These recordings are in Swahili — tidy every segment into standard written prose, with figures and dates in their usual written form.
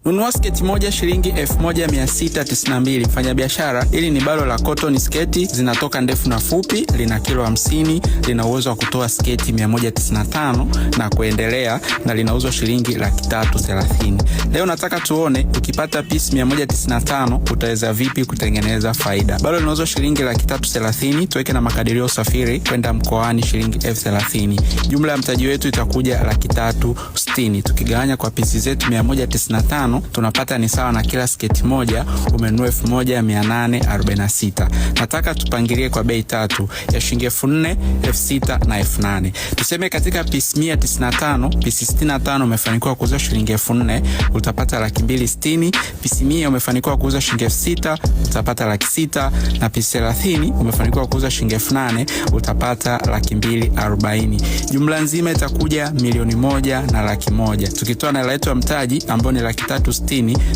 Nunua sketi moja shilingi 1692. Mfanyabiashara, hili ni balo la cotton sketi, zinatoka ndefu na fupi, lina kilo 50, lina uwezo wa kutoa sketi 195 na kuendelea, na linauzwa shilingi 330,000. Leo nataka tuone ukipata piece 195 utaweza vipi kutengeneza faida. Balo linauzwa shilingi 330,000, tuweke na makadirio usafiri kwenda mkoani shilingi 30,000. Jumla ya mtaji wetu itakuja 360,000. Tukigawanya kwa piece zetu 195 tunapata ni sawa na kila sketi moja umenunua 1846. Nataka tupangilie kwa bei tatu ya shilingi 4,000, 6,000 na 8,000. Tuseme katika piece 195, piece 65 umefanikiwa kuuza shilingi 4,000, utapata 260,000. Piece 100 umefanikiwa kuuza shilingi 6,000, utapata 6,000, na piece 30 umefanikiwa kuuza shilingi 8,000, utapata 240,000. Jumla nzima itakuja 1,100,000. Tukitoa na hela yetu ya mtaji ambao ni 360,000,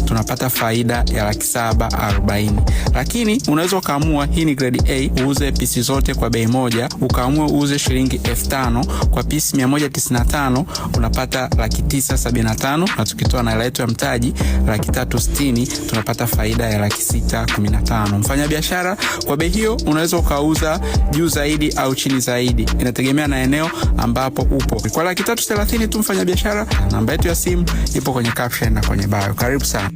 tunapata faida ya 740,000. Lakini unaweza ukaamua, hii ni grade A, uuze pisi zote kwa bei moja, ukaamua uuze shilingi 5,000 kwa pisi 195, unapata 975, na tukitoa na hela yetu ya mtaji 360,000, tunapata faida ya 615,000. Mfanyabiashara, kwa bei hiyo unaweza ukauza juu zaidi au chini zaidi, inategemea na eneo ambapo upo. Kwa 330,000 tu mfanyabiashara. Namba yetu ya simu ipo kwenye caption na kwenye bio. Karibu sana.